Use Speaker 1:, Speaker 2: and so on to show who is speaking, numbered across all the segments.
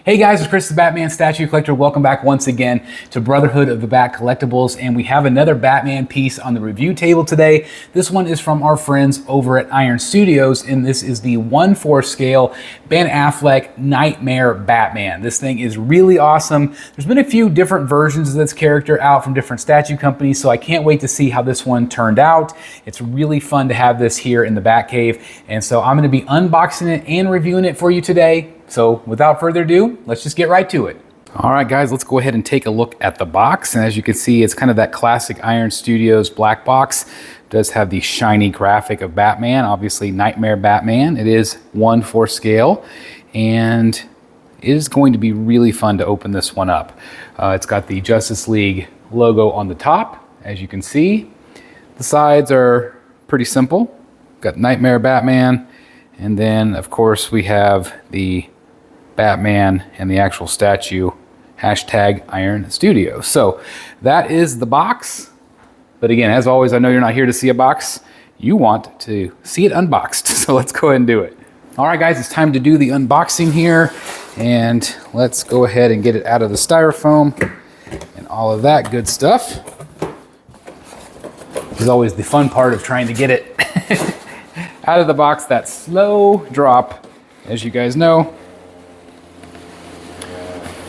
Speaker 1: Hey guys, it's Chris the Batman Statue Collector. Welcome back once again to Brotherhood of the Bat Collectibles, and we have another Batman piece on the review table today. This one is from our friends over at Iron Studios, and this is the 1/4 scale Ben Affleck Nightmare Batman. This thing is really awesome. There's been a few different versions of this character out from different statue companies, so I can't wait to see how this one turned out. It's really fun to have this here in the Batcave, and so I'm going to be unboxing it and reviewing it for you today. So without further ado, let's just get right to it. All right, guys, let's go ahead and take a look at the box. And as you can see, it's kind of that classic Iron Studios black box. It does have the shiny graphic of Batman, obviously Nightmare Batman. It is 1/4 scale, and it is going to be really fun to open this one up. It's got the Justice League logo on the top, as you can see. The sides are pretty simple. Got Nightmare Batman, and then, of course, we have the Batman and the actual statue, hashtag Iron Studios. So that is the box. But again, as always, I know you're not here to see a box. You want to see it unboxed. So let's go ahead and do it. All right, guys, it's time to do the unboxing here. And let's go ahead and get it out of the styrofoam and all of that good stuff. This is always the fun part of trying to get it out of the box, that slow drop, as you guys know.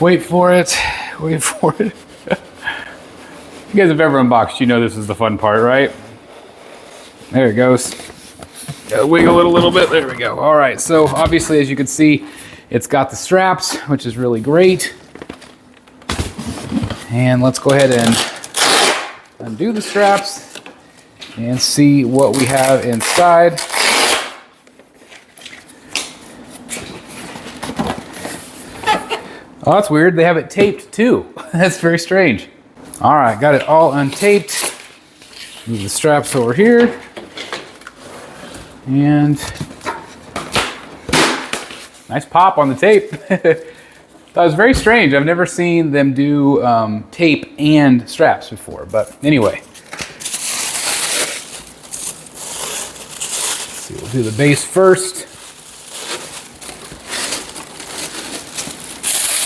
Speaker 1: Wait for it, wait for it. You guys have ever unboxed, you know this is the fun part, right? There it goes. Gotta wiggle it a little bit, there we go. All right, so obviously, as you can see, it's got the straps, which is really great. And let's go ahead and undo the straps and see what we have inside. Oh, that's weird. They have it taped too. That's very strange. All right, got it all untaped. Move the straps over here. And nice pop on the tape. That was very strange. I've never seen them do tape and straps before. But anyway. Let's see, we'll do the base first.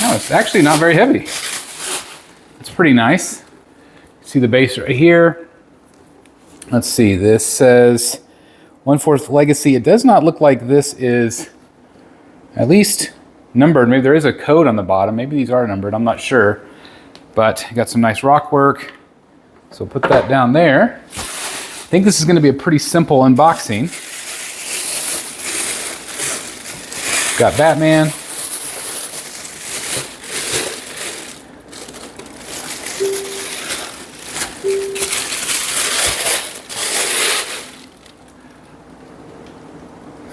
Speaker 1: Oh, it's actually not very heavy. It's pretty nice. See the base right here. Let's see, this says 1/4 Legacy. It does not look like this is at least numbered. Maybe there is a code on the bottom. Maybe these are numbered, I'm not sure. But you got some nice rock work. So put that down there. I think this is going to be a pretty simple unboxing. Got Batman.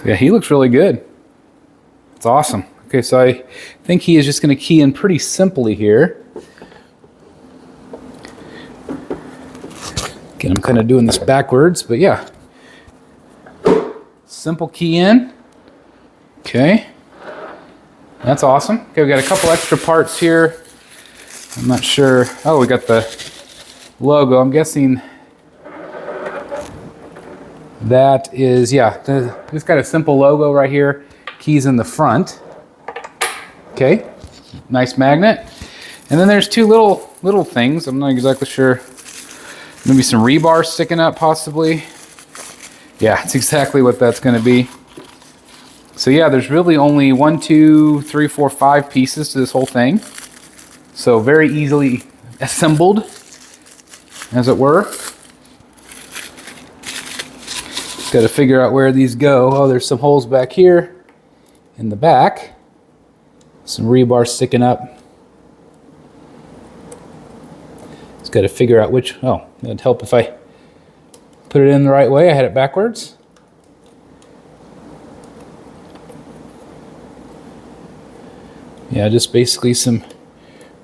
Speaker 1: Yeah, he looks really good. It's awesome. Okay, so I think he is just going to key in pretty simply here. Again, I'm kind of doing this backwards, but yeah. Simple key in. Okay. That's awesome. Okay, we got a couple extra parts here. I'm not sure. Oh, we got the logo. I'm guessing that is, yeah, just got a simple logo right here. Keys in the front. Okay, nice magnet. And then there's two little things. I'm not exactly sure. Maybe some rebars sticking up, possibly. Yeah, it's exactly what that's going to be. So yeah, there's really only 1, 2, 3, 4, 5 pieces to this whole thing. So very easily assembled, as it were. Got to figure out where these go. Oh, there's some holes back here in the back. Some rebar sticking up. Just got to figure out which. Oh, that'd help if I put it in the right way. I had it backwards. Yeah, just basically some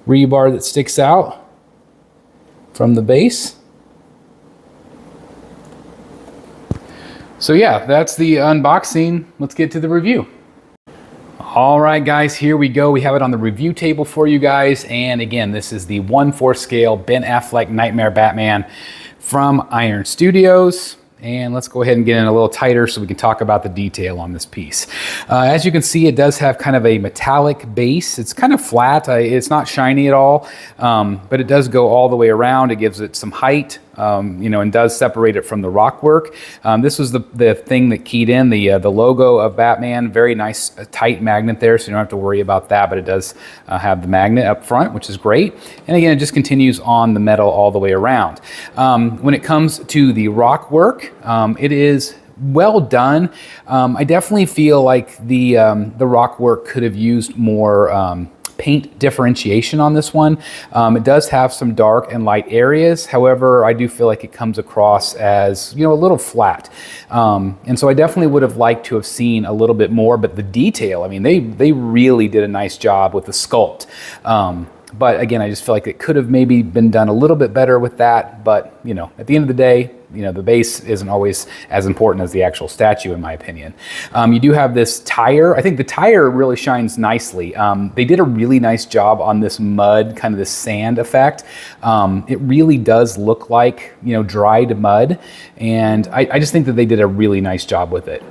Speaker 1: rebar that sticks out from the base. So yeah, that's the unboxing. Let's get to the review. All right, guys, here we go. We have it on the review table for you guys. And again, this is the 1/4 scale Ben Affleck Nightmare Batman from Iron Studios. And let's go ahead and get in a little tighter so we can talk about the detail on this piece. As you can see, it does have kind of a metallic base. It's kind of flat. It's not shiny at all, but it does go all the way around. It gives it some height, and does separate it from the rock work. This was the thing that keyed in the logo of Batman. Very nice tight magnet there, so you don't have to worry about that, but it does have the magnet up front, which is great. And again, it just continues on the metal all the way around. When it comes to the rock work, it is well done. I definitely feel like the rock work could have used more paint differentiation on this one. It does have some dark and light areas. However, I do feel like it comes across as, a little flat. And so I definitely would have liked to have seen a little bit more, but the detail, I mean, they really did a nice job with the sculpt. But again, I just feel like it could have maybe been done a little bit better with that. But, at the end of the day, the base isn't always as important as the actual statue, in my opinion. You do have this tire. I think the tire really shines nicely. They did a really nice job on this mud, kind of this sand effect. It really does look like, dried mud. And I just think that they did a really nice job with it.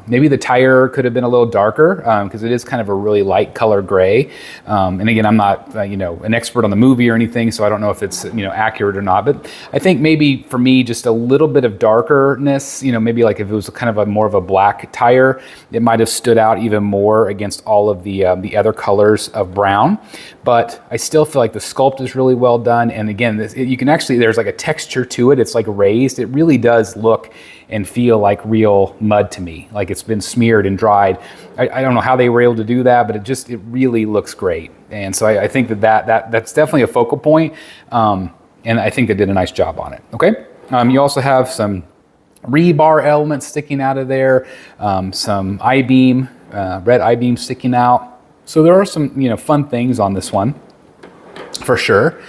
Speaker 1: Maybe the tire could have been a little darker because it is kind of a really light color gray. And again, I'm not, an expert on the movie or anything, so I don't know if it's, accurate or not. But I think maybe for me, just a little bit of darkerness, maybe like if it was kind of more of a black tire, it might have stood out even more against all of the other colors of brown. But I still feel like the sculpt is really well done. And again, you can actually, there's like a texture to it. It's like raised. It really does look and feel like real mud to me, like it's been smeared and dried. I don't know how they were able to do that, but it really looks great. And so I think that's definitely a focal point. And I think they did a nice job on it. Okay. You also have some rebar elements sticking out of there, some I-beam, red I-beam sticking out. So there are some, fun things on this one, for sure.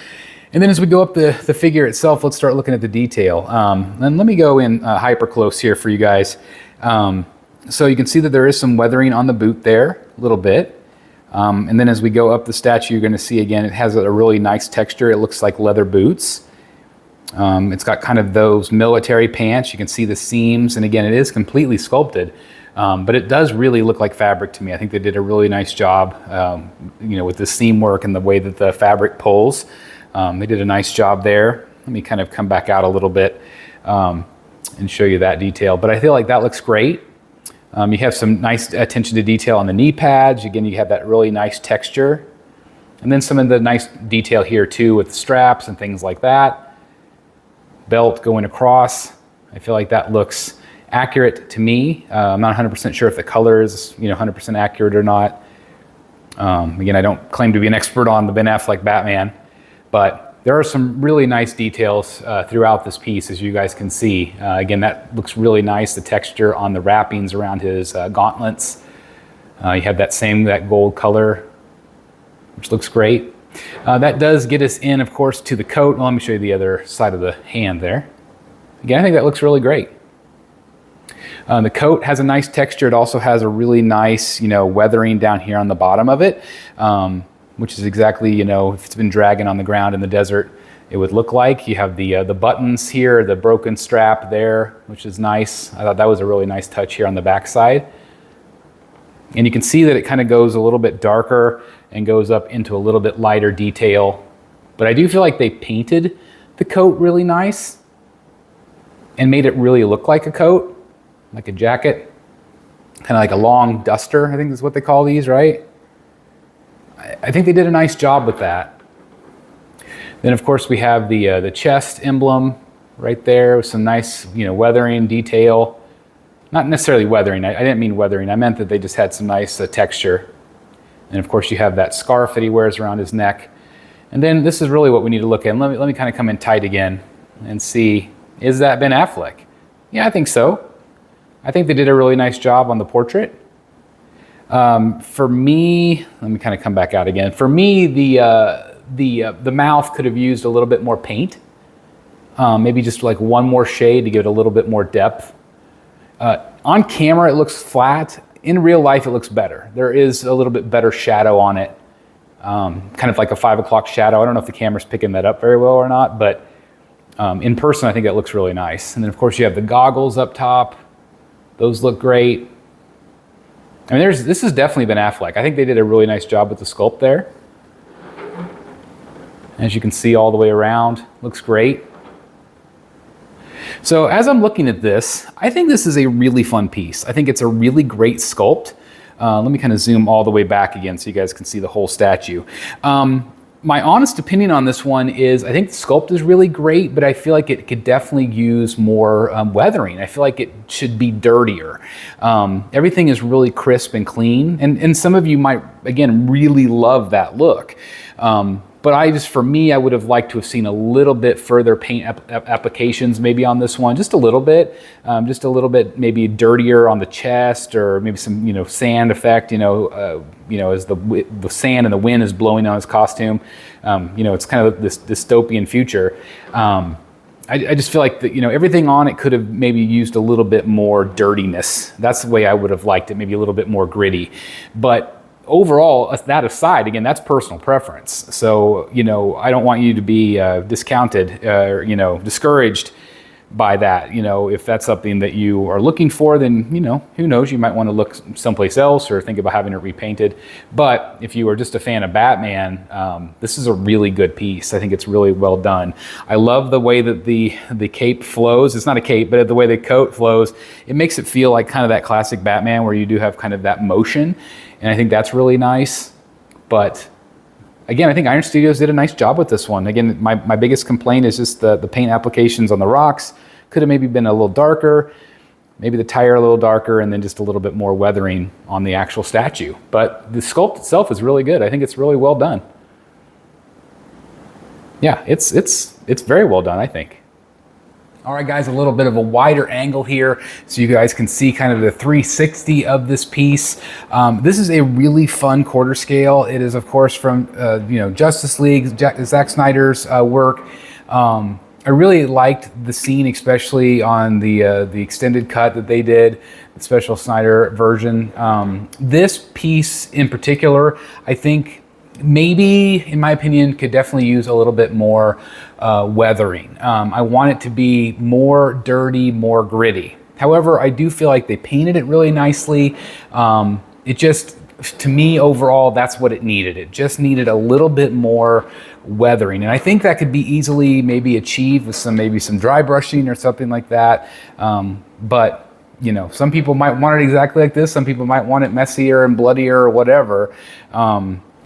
Speaker 1: And then as we go up the figure itself, let's start looking at the detail. And let me go in hyper close here for you guys. So you can see that there is some weathering on the boot there, a little bit. And then as we go up the statue, you're going to see again, it has a really nice texture. It looks like leather boots. It's got kind of those military pants. You can see the seams, and again, it is completely sculpted, but it does really look like fabric to me. I think they did a really nice job, with the seam work and the way that the fabric pulls. They did a nice job there. Let me kind of come back out a little bit and show you that detail, but I feel like that looks great. You have some nice attention to detail on the knee pads. Again, you have that really nice texture, and then some of the nice detail here too with the straps and things like that. Belt going across. I feel like that looks accurate to me. I'm not 100% sure if the color is 100% accurate or not. Again, I don't claim to be an expert on the Ben Affleck Batman, but there are some really nice details throughout this piece, as you guys can see. Again, that looks really nice. The texture on the wrappings around his gauntlets. You have that gold color, which looks great. That does get us in, of course, to the coat. Well, let me show you the other side of the hand there. Again, I think that looks really great. The coat has a nice texture. It also has a really nice, weathering down here on the bottom of it, which is exactly, if it's been dragging on the ground in the desert, it would look like. You have the buttons here, the broken strap there, which is nice. I thought that was a really nice touch here on the back side. And you can see that it kind of goes a little bit darker and goes up into a little bit lighter detail. But I do feel like they painted the coat really nice and made it really look like a coat, like a jacket, kind of like a long duster, I think is what they call these, right? I think they did a nice job with that. Then of course we have the chest emblem right there with some nice, weathering detail. Not necessarily weathering, I didn't mean weathering, I meant that they just had some nice texture. And of course you have that scarf that he wears around his neck. And then this is really what we need to look at. Let me kind of come in tight again and see, is that Ben Affleck? Yeah, I think so. I think they did a really nice job on the portrait. For me, let me kind of come back out again. For me, the mouth could have used a little bit more paint. Maybe just like one more shade to give it a little bit more depth. On camera, it looks flat. In real life, it looks better. There is a little bit better shadow on it. Kind of like a 5 o'clock shadow. I don't know if the camera's picking that up very well or not, but In person, I think that looks really nice. And then of course you have the goggles up top. Those look great. I mean, this has definitely been Affleck. I think they did a really nice job with the sculpt there. As you can see all the way around, looks great. So as I'm looking at this, I think this is a really fun piece. I think it's a really great sculpt. Let me kind of zoom all the way back again so you guys can see the whole statue. My honest opinion on this one is I think the sculpt is really great, but I feel like it could definitely use more weathering. I feel like it should be dirtier. Everything is really crisp and clean, and some of you might, again, really love that look. But for me, I would have liked to have seen a little bit further paint applications maybe on this one, just a little bit maybe dirtier on the chest, or maybe some, sand effect, as the sand and the wind is blowing on his costume. It's kind of this dystopian future. I just feel like everything on it could have maybe used a little bit more dirtiness. That's the way I would have liked it, maybe a little bit more gritty. But overall, that aside, again, that's personal preference. So, I don't want you to be discounted or, discouraged by that. If that's something that you are looking for, then, who knows, you might want to look someplace else or think about having it repainted. But if you are just a fan of Batman, this is a really good piece. I think it's really well done. I love the way that the cape flows. It's not a cape, but the way the coat flows, it makes it feel like kind of that classic Batman where you do have kind of that motion. And I think that's really nice. But again, I think Iron Studios did a nice job with this one. Again, my biggest complaint is just the paint applications on the rocks. Could have maybe been a little darker, maybe the tire a little darker, and then just a little bit more weathering on the actual statue. But the sculpt itself is really good. I think it's really well done. Yeah, it's very well done, I think. All right, guys, a little bit of a wider angle here so you guys can see kind of the 360 of this piece. This is a really fun quarter scale. It is, of course, from Justice League, Zack Snyder's work. I really liked the scene, especially on the extended cut that they did, the special Snyder version. This piece in particular, I think, maybe, in my opinion, could definitely use a little bit more weathering. I want it to be more dirty, more gritty. However, I do feel like they painted it really nicely. It just, to me, overall, that's what it needed. It just needed a little bit more weathering. And I think that could be easily maybe achieved with maybe some dry brushing or something like that. But some people might want it exactly like this. Some people might want it messier and bloodier or whatever.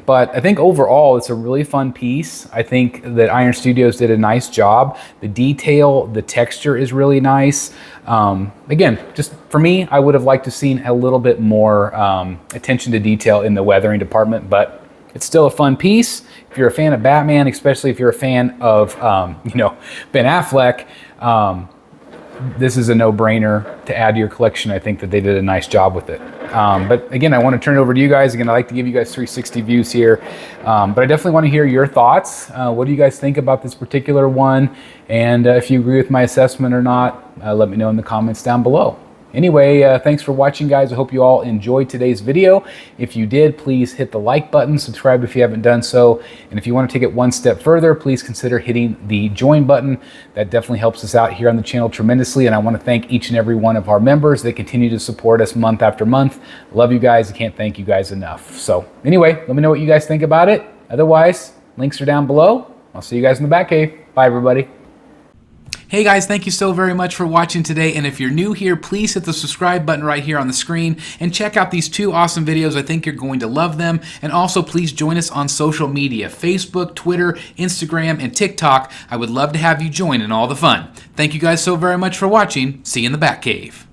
Speaker 1: But I think overall, it's a really fun piece. I think that Iron Studios did a nice job. The detail, the texture is really nice. Again, just for me, I would have liked to seen a little bit more attention to detail in the weathering department, but it's still a fun piece. If you're a fan of Batman, especially if you're a fan of, Ben Affleck, this is a no-brainer to add to your collection. I think that they did a nice job with it. But again, I want to turn it over to you guys. Again, I like to give you guys 360 views here. But I definitely want to hear your thoughts. What do you guys think about this particular one? And if you agree with my assessment or not, let me know in the comments down below. Anyway, thanks for watching, guys. I hope you all enjoyed today's video. If you did, please hit the like button, subscribe if you haven't done so. And if you want to take it one step further, please consider hitting the join button. That definitely helps us out here on the channel tremendously. And I want to thank each and every one of our members that continue to support us month after month. Love you guys. I can't thank you guys enough. So anyway, let me know what you guys think about it. Otherwise, links are down below. I'll see you guys in the Batcave. Bye, everybody. Hey guys, thank you so very much for watching today, and if you're new here, please hit the subscribe button right here on the screen and check out these two awesome videos. I think you're going to love them. And also please join us on social media, Facebook, Twitter, Instagram, and TikTok. I would love to have you join in all the fun. Thank you guys so very much for watching. See you in the Batcave.